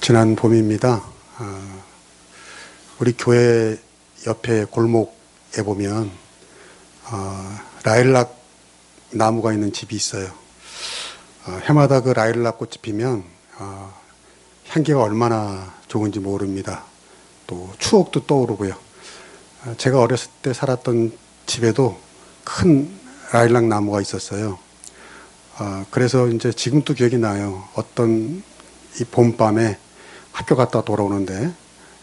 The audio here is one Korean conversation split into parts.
지난 봄입니다. 우리 교회 옆에 골목에 보면 라일락 나무가 있는 집이 있어요. 해마다 그 라일락 꽃이 피면 향기가 얼마나 좋은지 모릅니다. 또 추억도 떠오르고요. 제가 어렸을 때 살았던 집에도 큰 라일락 나무가 있었어요. 그래서 이제 지금도 기억이 나요. 어떤 이 봄밤에 학교 갔다 돌아오는데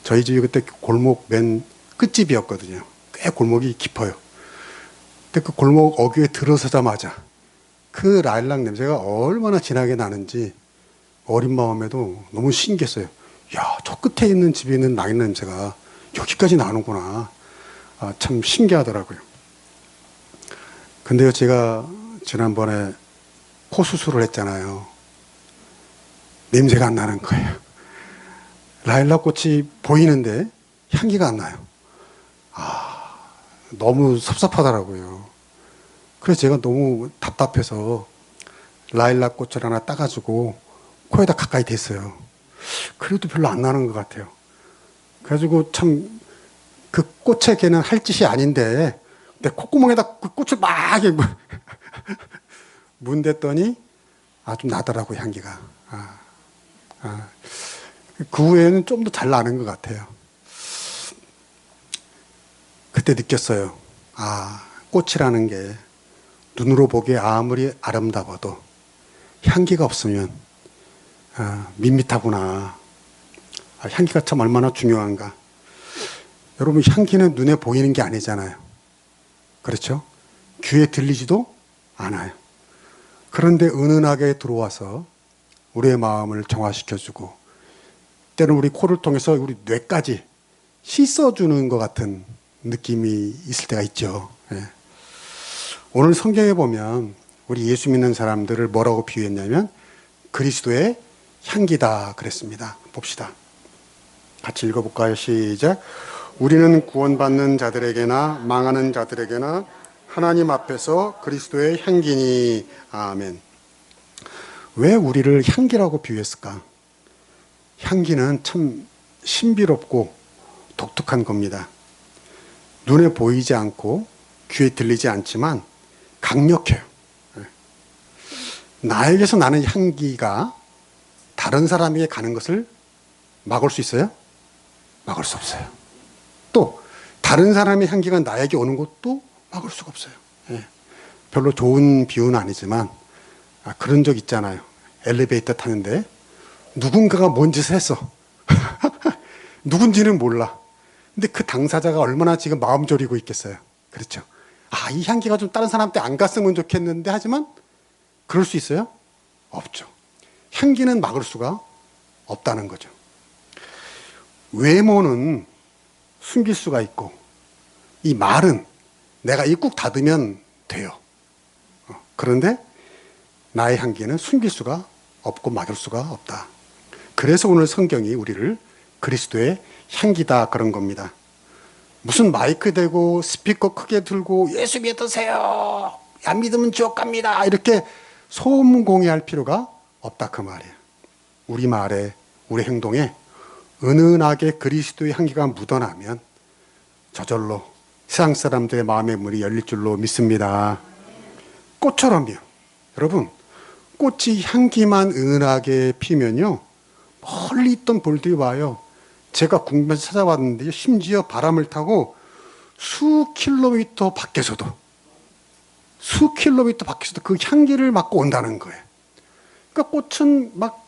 저희 집이 그때 골목 맨 끝집이었거든요. 꽤 골목이 깊어요. 근데 그 골목 어귀에 들어서자마자 그 라일락 냄새가 얼마나 진하게 나는지 어린 마음에도 너무 신기했어요. 야, 저 끝에 있는 집에 있는 라일락 냄새가 여기까지 나는구나. 참 신기하더라고요. 근데요, 제가 지난번에 코 수술을 했잖아요. 냄새가 안 나는 거예요. 라일락 꽃이 보이는데 향기가 안 나요. 너무 섭섭하더라고요. 그래서 제가 너무 답답해서 라일락 꽃을 하나 따가지고 코에다 가까이 댔어요. 그래도 별로 안 나는 것 같아요. 그래가지고 참 그 꽃에게는 할 짓이 아닌데 내 콧구멍에다 그 꽃을 막 문댔더니 좀 나더라고요, 향기가. 그 후에는 좀 더 잘 나는 것 같아요. 그때 느꼈어요. 꽃이라는 게 눈으로 보기에 아무리 아름다워도 향기가 없으면 밋밋하구나. 향기가 참 얼마나 중요한가. 여러분, 향기는 눈에 보이는 게 아니잖아요. 그렇죠? 귀에 들리지도 않아요. 그런데 은은하게 들어와서 우리의 마음을 정화시켜주고 때로는 우리 코를 통해서 우리 뇌까지 씻어주는 것 같은 느낌이 있을 때가 있죠. 오늘 성경에 보면 우리 예수 믿는 사람들을 뭐라고 비유했냐면 그리스도의 향기다 그랬습니다. 봅시다. 같이 읽어볼까요? 시작. 우리는 구원받는 자들에게나 망하는 자들에게나 하나님 앞에서 그리스도의 향기니. 아멘. 왜 우리를 향기라고 비유했을까? 향기는 참 신비롭고 독특한 겁니다. 눈에 보이지 않고 귀에 들리지 않지만 강력해요. 나에게서 나는 향기가 다른 사람에게 가는 것을 막을 수 있어요? 막을 수 없어요. 또 다른 사람의 향기가 나에게 오는 것도 막을 수가 없어요. 별로 좋은 비유는 아니지만 그런 적 있잖아요. 엘리베이터 타는데 누군가가 뭔 짓을 했어. 누군지는 몰라. 근데 그 당사자가 얼마나 지금 마음 졸이고 있겠어요. 그렇죠. 이 향기가 좀 다른 사람한테 안 갔으면 좋겠는데 하지만 그럴 수 있어요? 없죠. 향기는 막을 수가 없다는 거죠. 외모는 숨길 수가 있고 이 말은 내가 입 꾹 닫으면 돼요. 그런데 나의 향기는 숨길 수가 없고 막을 수가 없다. 그래서 오늘 성경이 우리를 그리스도의 향기다 그런 겁니다. 무슨 마이크 대고 스피커 크게 들고 예수 믿으세요. 안 믿으면 지옥 갑니다. 이렇게 소음공해할 필요가 없다 그 말이에요. 우리 말에 우리 행동에 은은하게 그리스도의 향기가 묻어나면 저절로 세상 사람들의 마음의 문이 열릴 줄로 믿습니다. 꽃처럼요. 여러분, 꽃이 향기만 은은하게 피면요 멀리 있던 벌들이 와요. 제가 궁금해서 찾아봤는데 심지어 바람을 타고 수 킬로미터 밖에서도 그 향기를 맡고 온다는 거예요. 그러니까 꽃은 막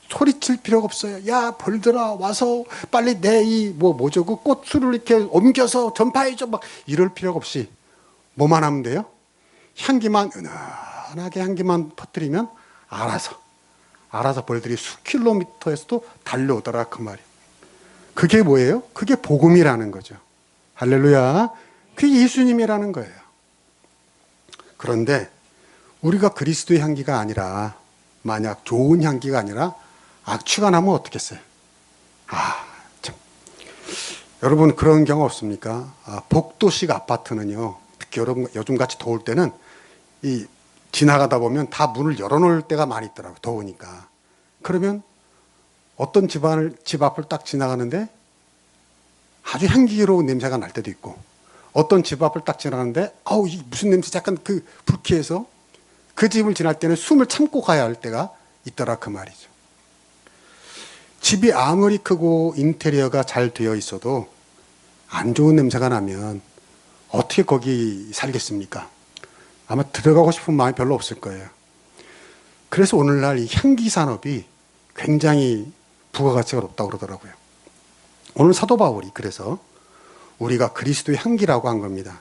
소리칠 필요가 없어요. 야, 벌들아, 와서 빨리 내 뭐죠? 그 꽃술을 이렇게 옮겨서 전파해줘. 막 이럴 필요가 없이 뭐만 하면 돼요? 향기만, 은은하게 향기만 퍼뜨리면 알아서 벌들이 수 킬로미터에서도 달려오더라. 그 말이에요. 그게 뭐예요? 그게 복음이라는 거죠. 할렐루야. 그게 예수님이라는 거예요. 그런데 우리가 그리스도의 향기가 아니라 만약 좋은 향기가 아니라 악취가 나면 어떻겠어요? 참. 여러분 그런 경우 없습니까? 복도식 아파트는요. 특히 여러분 요즘같이 더울 때는 지나가다 보면 다 문을 열어놓을 때가 많이 있더라고요. 더우니까. 그러면 어떤 집 앞을 딱 지나가는데 아주 향기로운 냄새가 날 때도 있고, 어떤 집 앞을 딱 지나가는데 아우 이 무슨 냄새, 약간 그 불쾌해서 그 집을 지날 때는 숨을 참고 가야 할 때가 있더라 그 말이죠. 집이 아무리 크고 인테리어가 잘 되어 있어도 안 좋은 냄새가 나면 어떻게 거기 살겠습니까? 아마 들어가고 싶은 마음이 별로 없을 거예요. 그래서 오늘날 이 향기 산업이 굉장히 부가가치가 높다고 그러더라고요. 오늘 사도 바울이 그래서 우리가 그리스도의 향기라고 한 겁니다.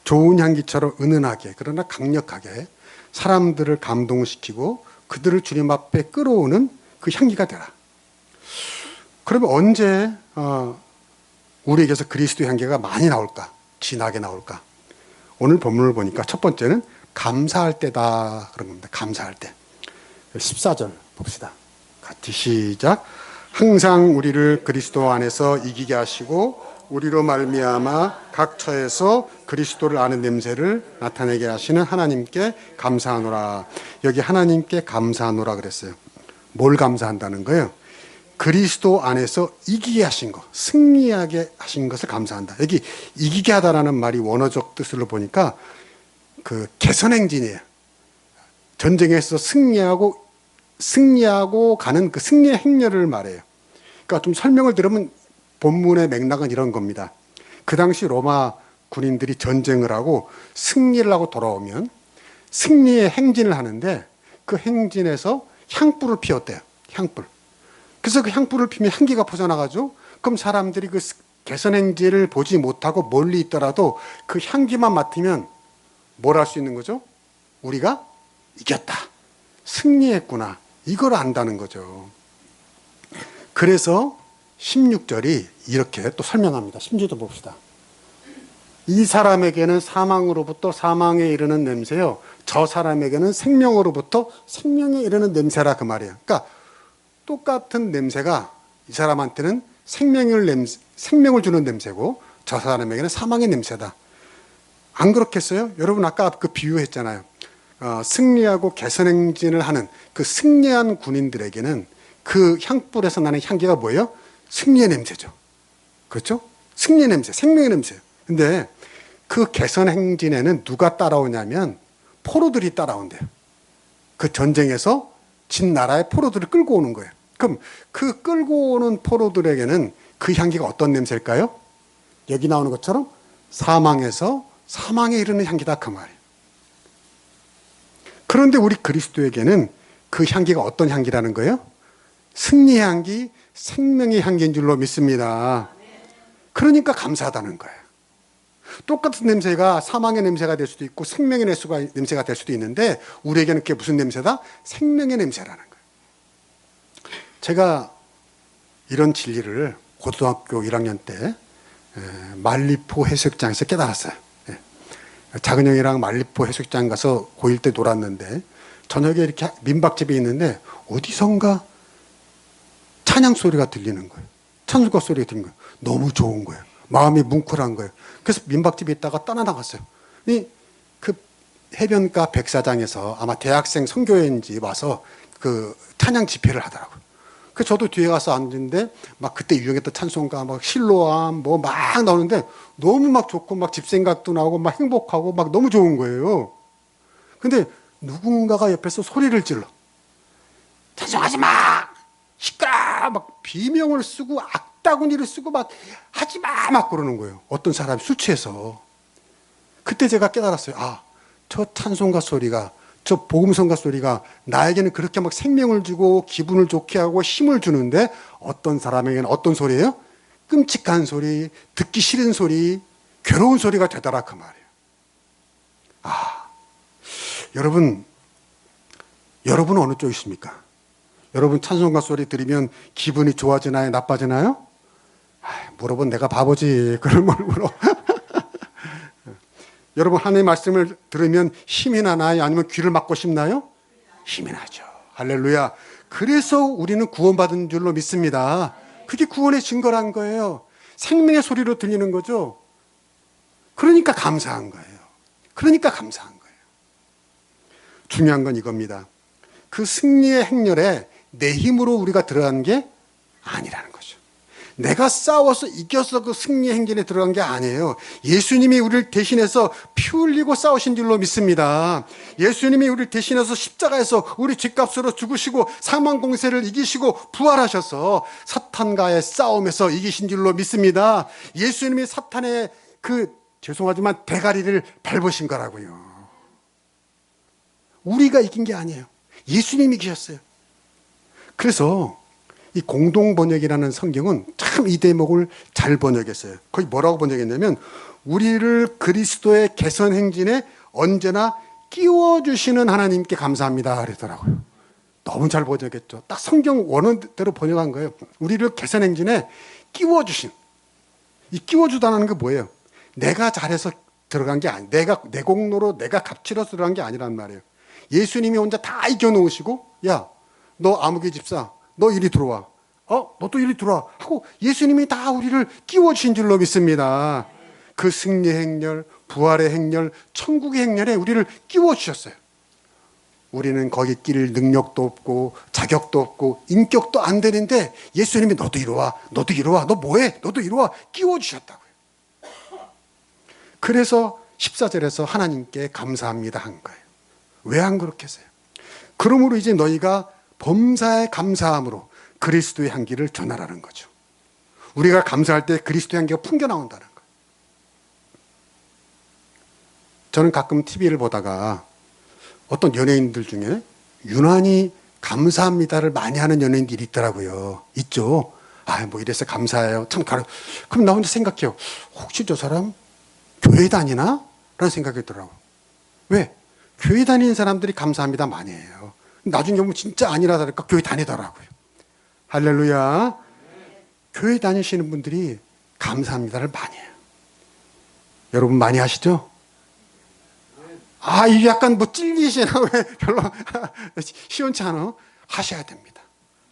좋은 향기처럼 은은하게, 그러나 강력하게 사람들을 감동시키고 그들을 주님 앞에 끌어오는 그 향기가 되라. 그러면 언제 우리에게서 그리스도의 향기가 많이 나올까? 진하게 나올까? 오늘 본문을 보니까 첫 번째는 감사할 때다 그런 겁니다. 감사할 때. 14절 봅시다. 같이 시작. 항상 우리를 그리스도 안에서 이기게 하시고 우리로 말미암아 각 처에서 그리스도를 아는 냄새를 나타내게 하시는 하나님께 감사하노라. 여기 하나님께 감사하노라 그랬어요. 뭘 감사한다는 거예요? 그리스도 안에서 이기게 하신 것, 승리하게 하신 것을 감사한다. 여기 이기게 하다라는 말이 원어적 뜻으로 보니까 그 개선행진이에요. 전쟁에서 승리하고 가는 그 승리의 행렬을 말해요. 그러니까 좀 설명을 들으면 본문의 맥락은 이런 겁니다. 그 당시 로마 군인들이 전쟁을 하고 승리를 하고 돌아오면 승리의 행진을 하는데 그 행진에서 향불을 피웠대요. 향불. 그래서 그 향불을 피면 향기가 퍼져나가죠. 그럼 사람들이 그 개선행진을 보지 못하고 멀리 있더라도 그 향기만 맡으면 뭘 할 수 있는 거죠? 우리가 이겼다. 승리했구나. 이걸 안다는 거죠. 그래서 16절이 이렇게 또 설명합니다. 16절 봅시다. 이 사람에게는 사망으로부터 사망에 이르는 냄새요, 저 사람에게는 생명으로부터 생명에 이르는 냄새라 그 말이에요. 그러니까 똑같은 냄새가 이 사람한테는 생명을 주는 냄새고 저 사람에게는 사망의 냄새다. 안 그렇겠어요? 여러분 아까 그 비유했잖아요. 승리하고 개선행진을 하는 그 승리한 군인들에게는 그 향불에서 나는 향기가 뭐예요? 승리의 냄새죠. 그렇죠? 승리의 냄새, 생명의 냄새예요. 근데 그 개선행진에는 누가 따라오냐면 포로들이 따라온대요. 그 전쟁에서 진 나라의 포로들을 끌고 오는 거예요. 그럼 그 끌고 오는 포로들에게는 그 향기가 어떤 냄새일까요? 여기 나오는 것처럼 사망에서 사망에 이르는 향기다 그 말이에요. 그런데 우리 그리스도에게는 그 향기가 어떤 향기라는 거예요? 승리의 향기, 생명의 향기인 줄로 믿습니다. 그러니까 감사하다는 거예요. 똑같은 냄새가 사망의 냄새가 될 수도 있고 생명의 냄새가 될 수도 있는데 우리에게는 그게 무슨 냄새다? 생명의 냄새라는 거예요. 제가 이런 진리를 고등학교 1학년 때 말리포 해수욕장에서 깨달았어요. 작은 형이랑 말리포 해수욕장 가서 고1 때 놀았는데 저녁에 이렇게 민박집이 있는데 어디선가 찬양 소리가 들리는 거예요. 찬송가 소리가 들리는 거예요. 너무 좋은 거예요. 마음이 뭉클한 거예요. 그래서 민박집에 있다가 떠나나갔어요. 그 해변가 백사장에서 아마 대학생 선교회인지 와서 그 찬양 집회를 하더라고요. 그 저도 뒤에 가서 앉는데 막 그때 유행했던 찬송가 막 실로암 뭐 막 나오는데 너무 막 좋고 막 집 생각도 나고 막 행복하고 막 너무 좋은 거예요. 근데 누군가가 옆에서 소리를 질러. 찬송하지 마! 시끄러! 막 비명을 쓰고 악다구니를 쓰고 막 하지 마! 막 그러는 거예요. 어떤 사람이 술 취해서. 그때 제가 깨달았어요. 아, 저 찬송가 소리가, 저 복음성가 소리가 나에게는 그렇게 막 생명을 주고 기분을 좋게 하고 힘을 주는데 어떤 사람에게는 어떤 소리예요? 끔찍한 소리, 듣기 싫은 소리, 괴로운 소리가 되더라 그 말이에요. 아, 여러분은 어느 쪽이십니까? 여러분 찬송가 소리 들으면 기분이 좋아지나요? 나빠지나요? 물어본 내가 바보지. 그걸 뭘 물어. 여러분 하나님의 말씀을 들으면 힘이 나나요? 아니면 귀를 막고 싶나요? 힘이 나죠. 할렐루야. 그래서 우리는 구원받은 줄로 믿습니다. 그게 구원의 증거란 거예요. 생명의 소리로 들리는 거죠. 그러니까 감사한 거예요. 그러니까 감사한 거예요. 중요한 건 이겁니다. 그 승리의 행렬에 내 힘으로 우리가 들어간 게 아니라는 거죠. 내가 싸워서 이겨서 그 승리 행진에 들어간 게 아니에요. 예수님이 우리를 대신해서 피 흘리고 싸우신 줄로 믿습니다. 예수님이 우리를 대신해서 십자가에서 우리 죗값으로 죽으시고 사망 공세를 이기시고 부활하셔서 사탄과의 싸움에서 이기신 줄로 믿습니다. 예수님이 사탄의 죄송하지만 대가리를 밟으신 거라고요. 우리가 이긴 게 아니에요. 예수님이 이기셨어요. 그래서 이 공동번역이라는 성경은 참 이 대목을 잘 번역했어요. 거기 뭐라고 번역했냐면 우리를 그리스도의 개선 행진에 언제나 끼워주시는 하나님께 감사합니다 그러더라고요. 너무 잘 번역했죠. 딱 성경 원어대로 번역한 거예요. 우리를 개선 행진에 끼워주신. 이 끼워주다는 게 뭐예요? 내가 잘해서 들어간 게 아니, 내 공로로 내가 값치러 들어간 게 아니란 말이에요. 예수님이 혼자 다 이겨놓으시고, 야, 너 아무개 집사, 너 이리 들어와. 너도 이리 들어와. 하고 예수님이 다 우리를 끼워주신 줄로 믿습니다. 그 승리의 행렬, 부활의 행렬, 천국의 행렬에 우리를 끼워주셨어요. 우리는 거기 끼를 능력도 없고 자격도 없고 인격도 안 되는데 예수님이 너도 이리 와, 너도 이리 와, 너 뭐해? 너도 이리 와. 끼워주셨다고요. 그래서 14절에서 하나님께 감사합니다 한 거예요. 왜 안 그렇게 했어요? 그러므로 이제 너희가 범사에 감사함으로 그리스도의 향기를 전하라는 거죠. 우리가 감사할 때 그리스도의 향기가 풍겨나온다는 거예요. 저는 가끔 TV를 보다가 어떤 연예인들 중에 유난히 감사합니다를 많이 하는 연예인들이 있더라고요. 있죠. 뭐 이래서 감사해요. 참 그럼 나 혼자 생각해요. 혹시 저 사람 교회 다니나? 라는 생각이 들더라고요. 왜? 교회 다니는 사람들이 감사합니다 많이 해요. 나중에 보면 진짜 아니라 다를까 교회 다니더라고요. 할렐루야. 교회 다니시는 분들이 감사합니다를 많이 해요. 여러분 많이 하시죠? 이게 약간 찔리시나? 왜 별로 시원치 않아? 하셔야 됩니다.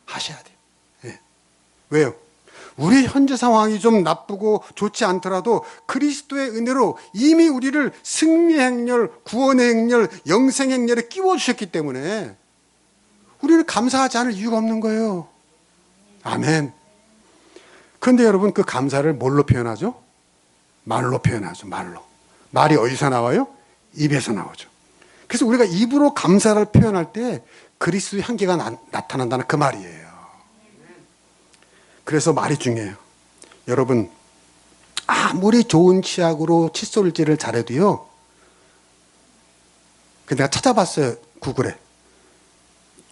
하셔야 돼요. 네. 왜요? 우리 현재 상황이 좀 나쁘고 좋지 않더라도 그리스도의 은혜로 이미 우리를 승리의 행렬, 구원의 행렬, 영생의 행렬에 끼워주셨기 때문에 우리는 감사하지 않을 이유가 없는 거예요. 아멘. 그런데 여러분 그 감사를 뭘로 표현하죠? 말로 표현하죠. 말이 어디서 나와요? 입에서 나오죠. 그래서 우리가 입으로 감사를 표현할 때 그리스도의 향기가 나타난다는 그 말이에요. 그래서 말이 중요해요. 여러분 아무리 좋은 치약으로 칫솔질을 잘해도요. 내가 찾아봤어요. 구글에.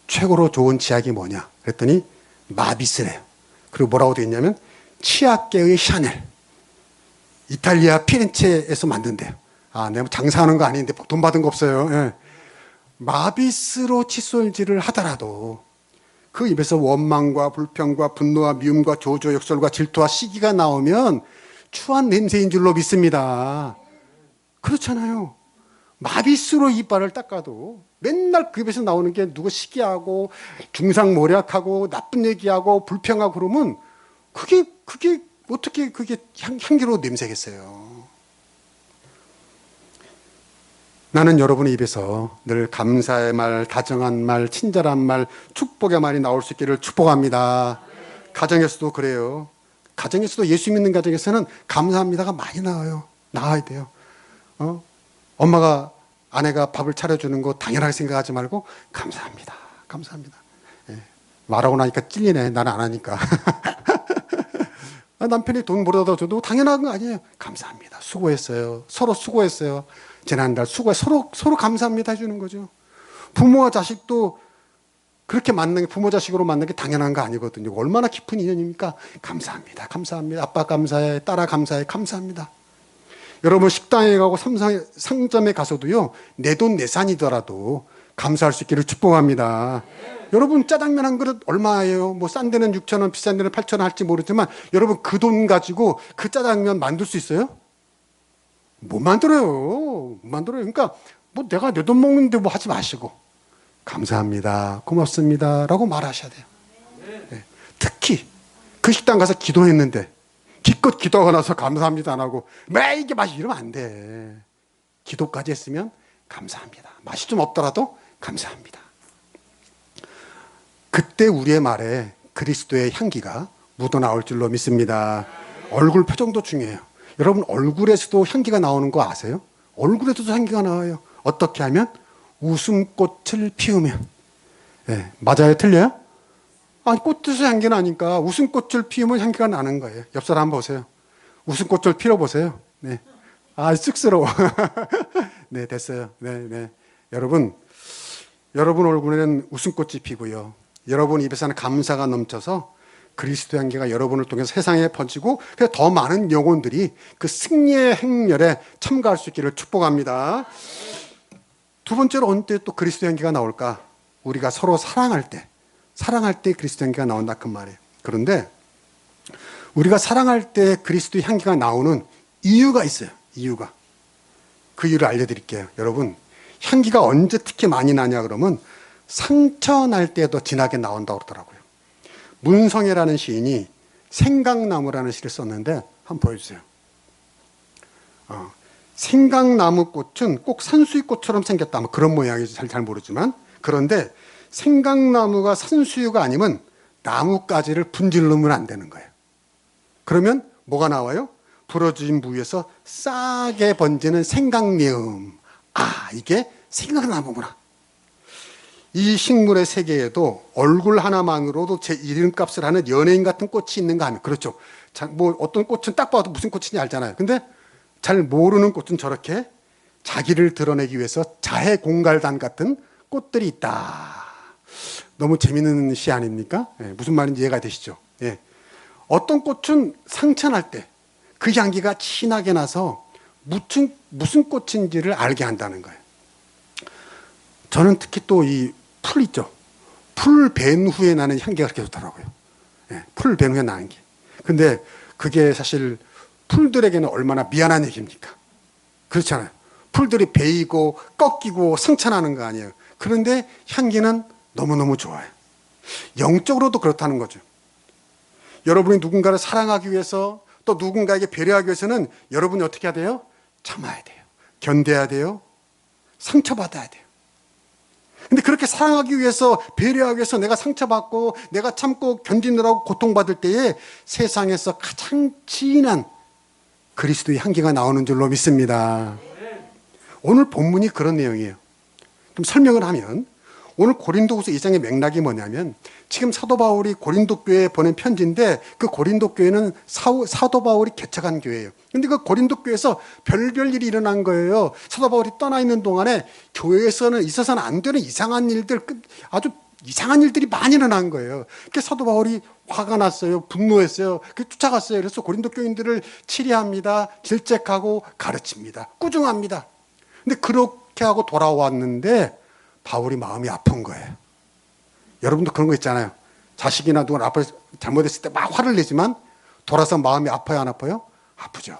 최고로 좋은 치약이 뭐냐 그랬더니 마비스래요. 그리고 뭐라고 되어 있냐면 치약계의 샤넬. 이탈리아 피렌체에서 만든대요. 내가 장사하는 거 아닌데 돈 받은 거 없어요. 예. 마비스로 칫솔질을 하더라도 그 입에서 원망과 불평과 분노와 미움과 조조 역설과 질투와 시기가 나오면 추한 냄새인 줄로 믿습니다. 그렇잖아요. 마비스로 이빨을 닦아도 맨날 그 입에서 나오는 게 누구 시기하고 중상모략하고 나쁜 얘기하고 불평하고 그러면 그게 어떻게 그게 향기로 냄새겠어요. 나는 여러분의 입에서 늘 감사의 말, 다정한 말, 친절한 말, 축복의 말이 나올 수 있기를 축복합니다. 가정에서도 그래요. 가정에서도 예수 믿는 가정에서는 감사합니다가 많이 나와야 돼요. 엄마가 아내가 밥을 차려주는 거 당연하게 생각하지 말고 감사합니다. 예. 말하고 나니까 찔리네. 나는 안 하니까. 남편이 돈 벌어다 줘도 당연한 거 아니에요. 감사합니다. 수고했어요. 서로 수고했어요. 지난달 서로 감사합니다 해주는 거죠. 부모와 자식도 그렇게 부모 자식으로 만나는 게 당연한 거 아니거든요. 얼마나 깊은 인연입니까? 감사합니다. 아빠 감사해. 딸아 감사해. 감사합니다. 여러분 식당에 가고 상점에 가서도요. 내 돈 내산이더라도 감사할 수 있기를 축복합니다. 여러분 짜장면 한 그릇 얼마예요? 싼 데는 6,000원, 비싼 데는 8,000원 할지 모르지만 여러분 그 돈 가지고 그 짜장면 만들 수 있어요? 못 만들어요. 그러니까 내가 내 돈 먹는데 하지 마시고 감사합니다. 고맙습니다. 라고 말하셔야 돼요. 네. 특히 그 식당 가서 기도했는데 기껏 기도하고 나서 감사합니다 안 하고 이게 맛이 이러면 안 돼. 기도까지 했으면 감사합니다. 맛이 좀 없더라도 감사합니다. 그때 우리의 말에 그리스도의 향기가 묻어나올 줄로 믿습니다. 얼굴 표정도 중요해요. 여러분 얼굴에서도 향기가 나오는 거 아세요? 얼굴에서도 향기가 나와요. 어떻게 하면? 웃음꽃을 피우면. 네, 맞아요? 틀려요? 아니 꽃에서 향기 나니까 웃음꽃을 피우면 향기가 나는 거예요. 옆 사람 한번 보세요. 웃음꽃을 피워보세요. 네. 아 쑥스러워. 네 됐어요. 네. 여러분 얼굴에는 웃음꽃이 피고요. 여러분 입에서는 감사가 넘쳐서 그리스도 향기가 여러분을 통해서 세상에 퍼지고 더 많은 영혼들이 그 승리의 행렬에 참가할 수 있기를 축복합니다. 두 번째로 언제 또 그리스도 향기가 나올까? 우리가 서로 사랑할 때 그리스도 향기가 나온다 그 말이에요. 그런데 우리가 사랑할 때 그리스도 향기가 나오는 이유가 있어요. 이유가. 그 이유를 알려드릴게요. 여러분 향기가 언제 특히 많이 나냐 그러면 상처 날 때도 진하게 나온다고 그러더라고요. 문성애라는 시인이 생강나무라는 시를 썼는데 한번 보여주세요. 생강나무 꽃은 꼭 산수유꽃처럼 생겼다. 뭐 그런 모양이지 잘 모르지만 그런데 생강나무가 산수유가 아니면 나뭇가지를 분질르면 안 되는 거예요. 그러면 뭐가 나와요? 부러진 무에서 싸게 번지는 생강미음. 아 이게 생강나무구나. 이 식물의 세계에도 얼굴 하나만으로도 제 이름값을 하는 연예인 같은 꽃이 있는가 하면 그렇죠. 뭐 어떤 꽃은 딱 봐도 무슨 꽃인지 알잖아요. 근데 잘 모르는 꽃은 저렇게 자기를 드러내기 위해서 자해공갈단 같은 꽃들이 있다. 너무 재미있는 시 아닙니까? 예, 무슨 말인지 이해가 되시죠? 예. 어떤 꽃은 상처날 때 그 향기가 진하게 나서 무슨 꽃인지를 알게 한다는 거예요. 저는 특히 또 이 풀 있죠. 풀 벤 후에 나는 향기가 그렇게 좋더라고요. 예, 풀 벤 후에 나는 게. 근데 그게 사실 풀들에게는 얼마나 미안한 얘기입니까? 그렇잖아요. 풀들이 베이고 꺾이고 상처나는 거 아니에요. 그런데 향기는 너무너무 좋아요. 영적으로도 그렇다는 거죠. 여러분이 누군가를 사랑하기 위해서 또 누군가에게 배려하기 위해서는 여러분이 어떻게 해야 돼요? 참아야 돼요. 견뎌야 돼요. 상처받아야 돼요. 근데 그렇게 사랑하기 위해서 배려하기 위해서 내가 상처받고 내가 참고 견디느라고 고통받을 때에 세상에서 가장 진한 그리스도의 향기가 나오는 줄로 믿습니다. 오늘 본문이 그런 내용이에요. 좀 설명을 하면 오늘 고린도후서 2장의 맥락이 뭐냐면 지금 사도 바울이 고린도 교회에 보낸 편지인데 그 고린도 교회는 사도 바울이 개척한 교회예요. 근데 그 고린도 교회에서 별별 일이 일어난 거예요. 사도 바울이 떠나 있는 동안에 교회에서는 있어서는 안 되는 이상한 일들, 아주 이상한 일들이 많이 일어난 거예요. 그래서 사도 바울이 화가 났어요. 분노했어요. 쫓아갔어요. 그래서 고린도 교인들을 치리합니다. 질책하고 가르칩니다. 꾸중합니다. 근데 그렇게 하고 돌아왔는데 바울이 마음이 아픈 거예요. 여러분도 그런 거 있잖아요. 자식이나 누가 앞에서 잘못했을 때 막 화를 내지만 돌아서 마음이 아파요, 안 아파요? 아프죠.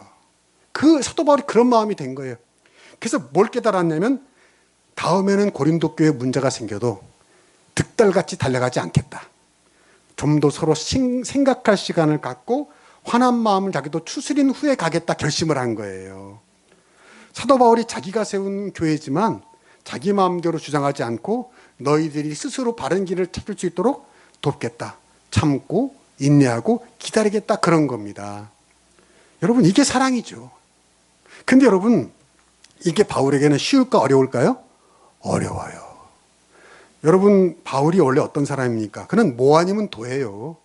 그 사도 바울이 그런 마음이 된 거예요. 그래서 뭘 깨달았냐면 다음에는 고린도 교회에 문제가 생겨도 득달같이 달려가지 않겠다. 좀 더 서로 생각할 시간을 갖고 화난 마음을 자기도 추스린 후에 가겠다 결심을 한 거예요. 사도 바울이 자기가 세운 교회지만 자기 마음대로 주장하지 않고 너희들이 스스로 바른 길을 찾을 수 있도록 돕겠다. 참고 인내하고 기다리겠다 그런 겁니다. 여러분 이게 사랑이죠. 근데 여러분 이게 바울에게는 쉬울까 어려울까요? 어려워요. 여러분 바울이 원래 어떤 사람입니까? 그는 뭐 아니면 도예요.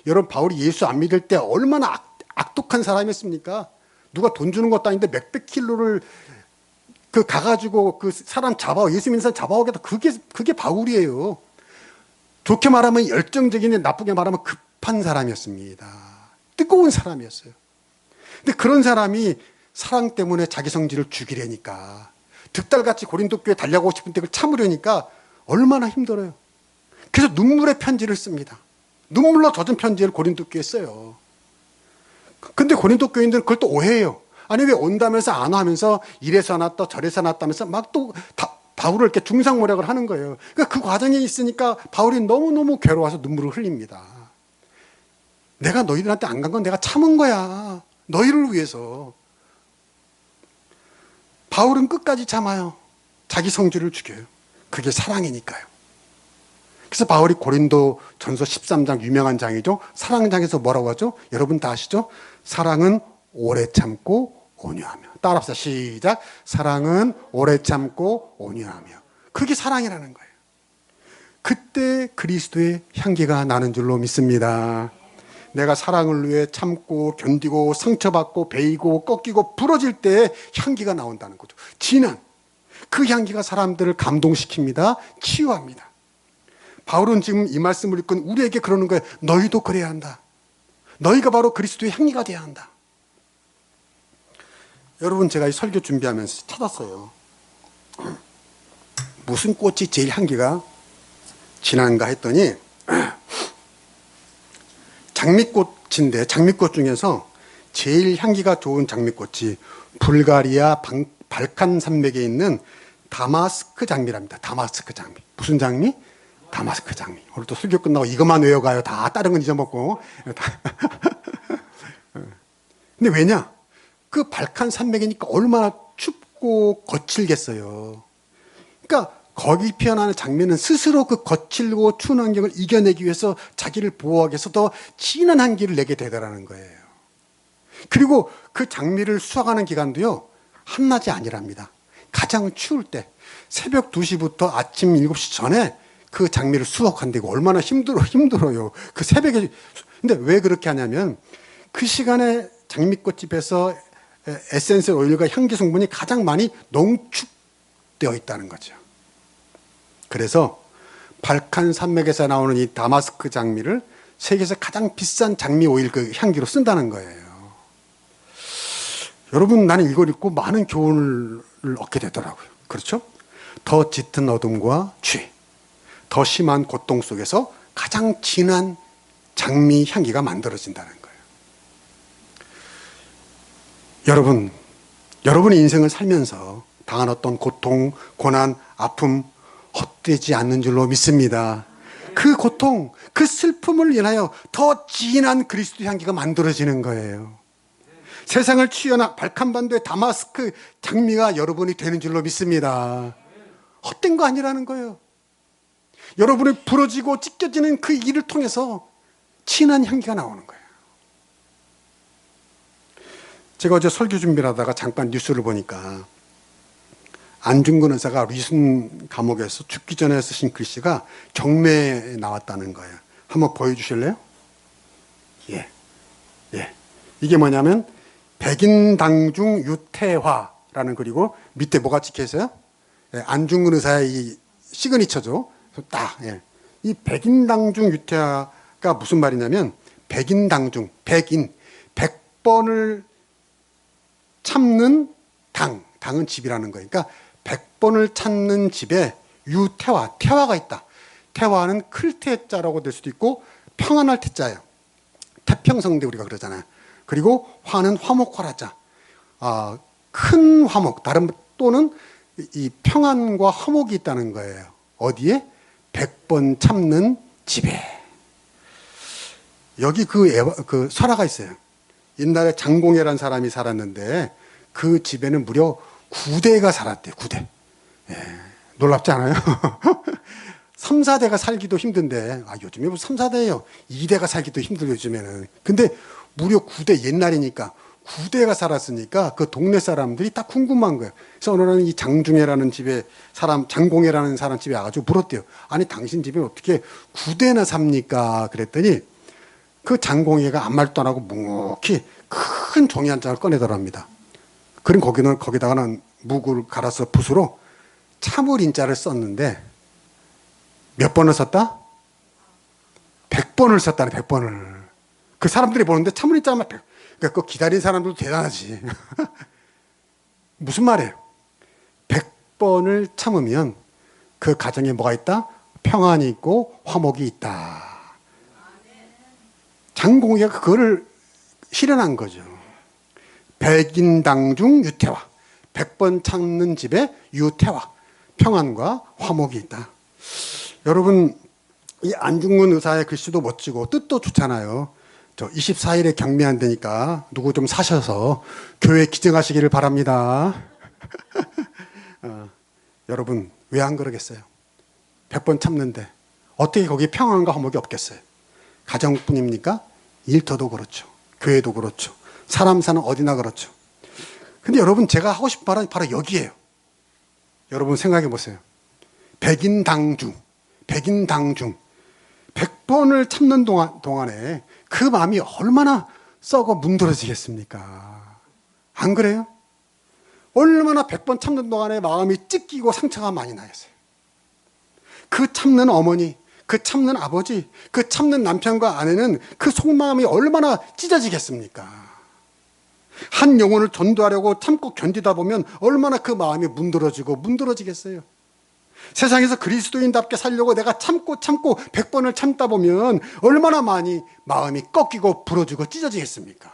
여러분 바울이 예수 안 믿을 때 얼마나 악독한 사람이었습니까? 누가 돈 주는 것도 아닌데 몇백 킬로를 가가지고 그 사람 예수 믿는 사람 잡아오겠다. 그게 바울이에요. 좋게 말하면 열정적인데 나쁘게 말하면 급한 사람이었습니다. 뜨거운 사람이었어요. 근데 그런 사람이 사랑 때문에 자기 성질을 죽이려니까 득달같이 고린도 교회에 달려가고 싶은데 그걸 참으려니까 얼마나 힘들어요. 그래서 눈물의 편지를 씁니다. 눈물로 젖은 편지를 고린도 교회에 써요. 근데 고린도 교인들은 그걸 또 오해해요. 아니 왜 온다면서 안 하면서 이래서 났다 저래서 났다면서 막 또 바울을 이렇게 중상모략을 하는 거예요. 그러니까 그 과정에 있으니까 바울이 너무너무 괴로워서 눈물을 흘립니다. 내가 너희들한테 안 간 건 내가 참은 거야. 너희를 위해서. 바울은 끝까지 참아요. 자기 성질을 죽여요. 그게 사랑이니까요. 그래서 바울이 고린도 전서 13장 유명한 장이죠. 사랑장에서 뭐라고 하죠? 여러분 다 아시죠? 사랑은 오래 참고 온유하며. 따라합시다. 시작. 사랑은 오래 참고 온유하며. 그게 사랑이라는 거예요. 그때 그리스도의 향기가 나는 줄로 믿습니다. 내가 사랑을 위해 참고 견디고 상처받고 베이고 꺾이고 부러질 때 향기가 나온다는 거죠. 진한 그 향기가 사람들을 감동시킵니다. 치유합니다. 바울은 지금 이 말씀을 읽고 우리에게 그러는 거예요. 너희도 그래야 한다. 너희가 바로 그리스도의 향기가 돼야 한다. 여러분, 제가 이 설교 준비하면서 찾았어요. 무슨 꽃이 제일 향기가 진한가 했더니 장미꽃인데, 장미꽃 중에서 제일 향기가 좋은 장미꽃이 불가리아 발칸 산맥에 있는 다마스크 장미랍니다. 다마스크 장미. 무슨 장미? 다마스크 장미. 오늘 또 설교 끝나고 이것만 외워가요. 다 다른 건 잊어먹고. 근데 왜냐? 그 발칸 산맥이니까 얼마나 춥고 거칠겠어요. 그러니까 거기 피어나는 장미는 스스로 그 거칠고 추운 환경을 이겨내기 위해서 자기를 보호하기 위해서 더 진한 향기를 내게 되더라는 거예요. 그리고 그 장미를 수확하는 기간도요, 한낮이 아니랍니다. 가장 추울 때 새벽 2시부터 아침 7시 전에 그 장미를 수확한다고. 얼마나 힘들어요. 그 새벽에. 근데 왜 그렇게 하냐면 그 시간에 장미꽃집에서 에센셜 오일과 향기 성분이 가장 많이 농축되어 있다는 거죠. 그래서 발칸 산맥에서 나오는 이 다마스크 장미를 세계에서 가장 비싼 장미 오일 그 향기로 쓴다는 거예요. 여러분, 나는 이걸 읽고 많은 교훈을 얻게 되더라고요. 그렇죠? 더 짙은 어둠과 취, 더 심한 고통 속에서 가장 진한 장미 향기가 만들어진다는 거예요. 여러분의 인생을 살면서 당한 어떤 고통, 고난, 아픔 헛되지 않는 줄로 믿습니다. 그 고통, 그 슬픔을 인하여 더 진한 그리스도 향기가 만들어지는 거예요. 세상을 치유하는 발칸반도의 다마스크 장미가 여러분이 되는 줄로 믿습니다. 헛된 거 아니라는 거예요. 여러분이 부러지고 찢겨지는 그 일을 통해서 진한 향기가 나오는 거예요. 제가 어제 설교 준비를 하다가 잠깐 뉴스를 보니까 안중근 의사가 리순 감옥에서 죽기 전에 쓰신 글씨가 경매에 나왔다는 거예요. 한번 보여주실래요? 예. 이게 뭐냐면 백인당중 유태화라는 글이고 밑에 뭐가 찍혀 있어요? 예, 안중근 의사의 이 시그니처죠. 딱. 예. 이 백인당중 유태화가 무슨 말이냐면 백인당중, 백인, 100번을 참는 당은 집이라는 거예요. 그러니까 100번을 찾는 집에 유태화, 태화가 있다. 태화는 클태자라고 될 수도 있고 평안할 태자예요. 태평성대 우리가 그러잖아요. 그리고 화는 화목화라자. 큰 화목, 다른 또는 이 평안과 화목이 있다는 거예요. 어디에? 100번 참는 집에. 여기 그 설화가 있어요. 옛날에 장공회라는 사람이 살았는데 그 집에는 무려 9대가 살았대요. 9대. 예, 놀랍지 않아요? 3, 4대가 살기도 힘든데, 요즘에 무슨 3, 4대예요. 2대가 살기도 힘들어요, 요즘에는. 근데 무려 9대, 옛날이니까 9대가 살았으니까 그 동네 사람들이 딱 궁금한 거예요. 그래서 어느 날은 이 장중회라는 집에 장공회라는 사람 집에 와가지고 물었대요. 아니, 당신 집에 어떻게 9대나 삽니까? 그랬더니 그 장공회가 아무 말도 안 하고 묵묵히 큰 종이 한 장을 꺼내더랍니다. 그럼 거기다가는 묵을 갈아서 붓으로 참을 인자를 썼는데 몇 번을 썼다? 100번을 썼다네, 100번을. 그 사람들이 보는데 참을 인자만 100. 그러니까 그 기다린 사람들도 대단하지. 무슨 말이에요? 100번을 참으면 그 가정에 뭐가 있다? 평안이 있고 화목이 있다. 장공회가 그거를 실현한 거죠. 백인당중 유태화. 100번 참는 집에 유태화. 평안과 화목이 있다. 여러분, 이 안중근 의사의 글씨도 멋지고 뜻도 좋잖아요. 저 24일에 경매한다니까 누구 좀 사셔서 교회 기증하시기를 바랍니다. 여러분, 왜 안 그러겠어요? 100번 참는데 어떻게 거기에 평안과 화목이 없겠어요? 가정뿐입니까? 일터도 그렇죠. 교회도 그렇죠. 사람 사는 어디나 그렇죠. 근데 여러분, 제가 하고 싶은 말은 바로 여기에요. 여러분 생각해 보세요. 백인당중 100번을 참는 동안에 그 마음이 얼마나 썩어 문드러지겠습니까? 안 그래요? 얼마나 100번 참는 동안에 마음이 찢기고 상처가 많이 나겠어요. 그 참는 어머니, 그 참는 아버지, 그 참는 남편과 아내는 그 속마음이 얼마나 찢어지겠습니까? 한 영혼을 전도하려고 참고 견디다 보면 얼마나 그 마음이 문드러지겠어요. 세상에서 그리스도인답게 살려고 내가 참고 100번을 참다 보면 얼마나 많이 마음이 꺾이고 부러지고 찢어지겠습니까?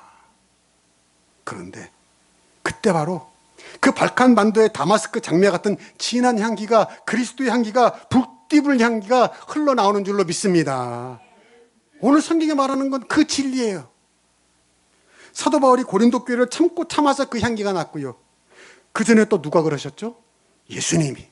그런데 그때 바로 그 발칸반도의 다마스크 장미 같은 진한 향기가, 그리스도의 향기가, 불띠불 향기가 흘러나오는 줄로 믿습니다. 오늘 성경에 말하는 건 그 진리예요. 사도 바울이 고린도 교회를 참고 참아서 그 향기가 났고요. 그 전에 또 누가 그러셨죠? 예수님이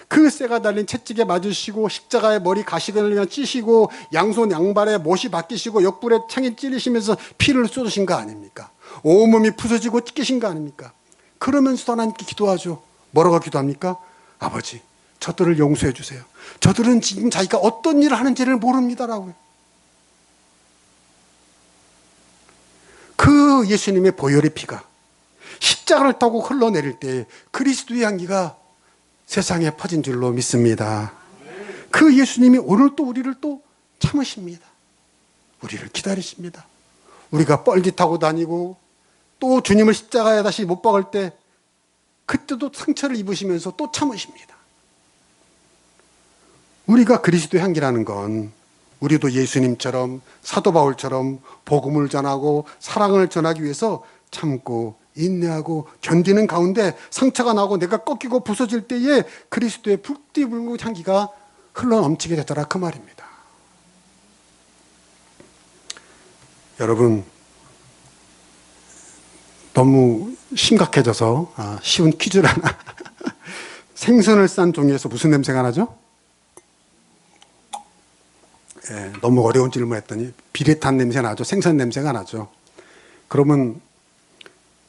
그 쇠가 달린 채찍에 맞으시고 십자가에 머리 가시관을 찌시고 양손 양발에 못이 박히시고 옆구리에 창이 찔리시면서 피를 쏟으신 거 아닙니까? 온몸이 부서지고 찢기신 거 아닙니까? 그러면서도 하나님께 기도하죠. 뭐라고 기도합니까? 아버지, 저들을 용서해 주세요. 저들은 지금 자기가 어떤 일을 하는지를 모릅니다라고요. 그 예수님의 보혈의 피가 십자가를 타고 흘러내릴 때 그리스도의 향기가 세상에 퍼진 줄로 믿습니다. 그 예수님이 오늘 또 우리를 또 참으십니다. 우리를 기다리십니다. 우리가 뻘짓하고 다니고 또 주님을 십자가에 다시 못 박을 때 그때도 상처를 입으시면서 또 참으십니다. 우리가 그리스도의 향기라는 건 우리도 예수님처럼 사도 바울처럼 복음을 전하고 사랑을 전하기 위해서 참고 인내하고 견디는 가운데 상처가 나고 내가 꺾이고 부서질 때에 그리스도의 불띠불고 향기가 흘러넘치게 되더라, 그 말입니다. 여러분, 너무 심각해져서 쉬운 퀴즈를 하나. 생선을 싼 종이에서 무슨 냄새가 나죠? 너무 어려운 질문을 했더니 비릿한 냄새가 나죠. 생선 냄새가 나죠. 그러면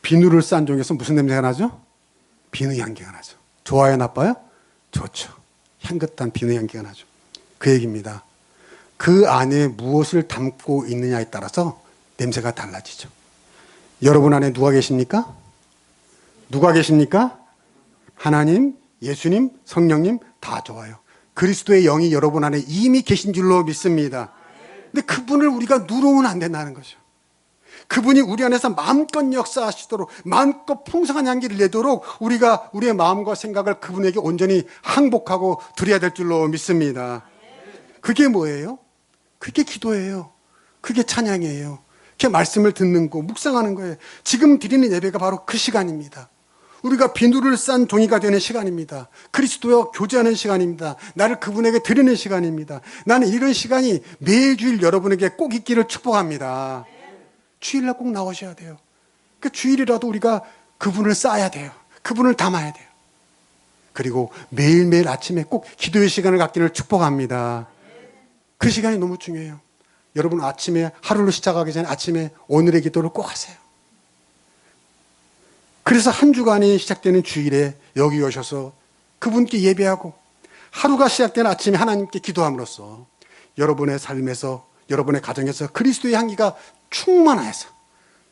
비누를 싼 종에서 무슨 냄새가 나죠? 비누 향기가 나죠. 좋아요, 나빠요? 좋죠. 향긋한 비누 향기가 나죠. 그 얘기입니다. 그 안에 무엇을 담고 있느냐에 따라서 냄새가 달라지죠. 여러분 안에 누가 계십니까? 누가 계십니까? 하나님, 예수님, 성령님 다 좋아요. 그리스도의 영이 여러분 안에 이미 계신 줄로 믿습니다. 근데 그분을 우리가 누르면 안 된다는 거죠. 그분이 우리 안에서 마음껏 역사하시도록, 마음껏 풍성한 향기를 내도록 우리가 우리의 마음과 생각을 그분에게 온전히 항복하고 드려야 될 줄로 믿습니다. 그게 뭐예요? 그게 기도예요. 그게 찬양이에요. 그게 말씀을 듣는 거, 묵상하는 거예요. 지금 드리는 예배가 바로 그 시간입니다. 우리가 비누를 싼 종이가 되는 시간입니다. 그리스도와 교제하는 시간입니다. 나를 그분에게 드리는 시간입니다. 나는 이런 시간이 매주일 여러분에게 꼭 있기를 축복합니다. 주일날 꼭 나오셔야 돼요. 그 주일이라도 우리가 그분을 쌓아야 돼요. 그분을 담아야 돼요. 그리고 매일매일 아침에 꼭 기도의 시간을 갖기를 축복합니다. 그 시간이 너무 중요해요. 여러분 아침에 하루를 시작하기 전에 아침에 오늘의 기도를 꼭 하세요. 그래서 한 주간이 시작되는 주일에 여기 오셔서 그분께 예배하고 하루가 시작되는 아침에 하나님께 기도함으로써 여러분의 삶에서, 여러분의 가정에서 그리스도의 향기가 충만해서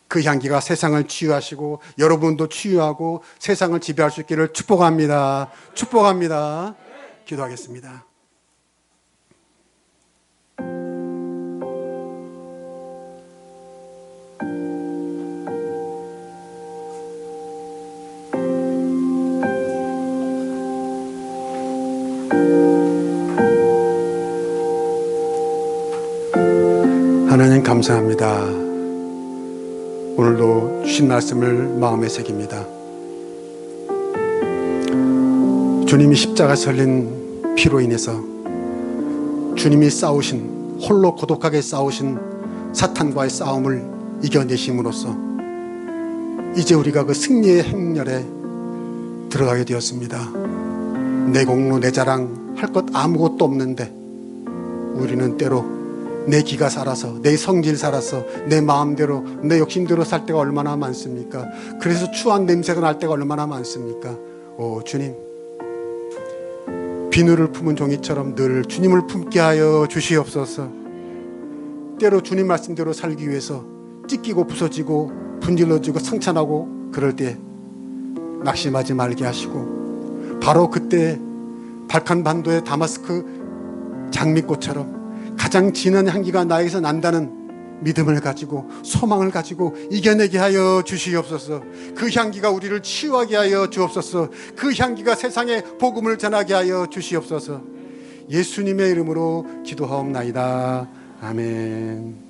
그 향기가 세상을 치유하시고 여러분도 치유하고 세상을 지배할 수 있기를 축복합니다. 축복합니다. 기도하겠습니다. 하나님 감사합니다. 오늘도 주신 말씀을 마음에 새깁니다. 주님이 십자가 설린 피로 인해서 주님이 싸우신, 홀로 고독하게 싸우신 사탄과의 싸움을 이겨내심으로써 이제 우리가 그 승리의 행렬에 들어가게 되었습니다. 내 공로 내 자랑 할 것 아무것도 없는데 우리는 때로 내 기가 살아서, 내 성질 살아서, 내 마음대로, 내 욕심대로 살 때가 얼마나 많습니까? 그래서 추한 냄새가 날 때가 얼마나 많습니까? 오 주님, 비늘을 품은 종이처럼 늘 주님을 품게 하여 주시옵소서. 때로 주님 말씀대로 살기 위해서 찢기고 부서지고 분질러지고 상처나고 그럴 때 낙심하지 말게 하시고, 바로 그때 발칸반도의 다마스크 장미꽃처럼 가장 진한 향기가 나에게서 난다는 믿음을 가지고 소망을 가지고 이겨내게 하여 주시옵소서. 그 향기가 우리를 치유하게 하여 주옵소서. 그 향기가 세상에 복음을 전하게 하여 주시옵소서. 예수님의 이름으로 기도하옵나이다. 아멘.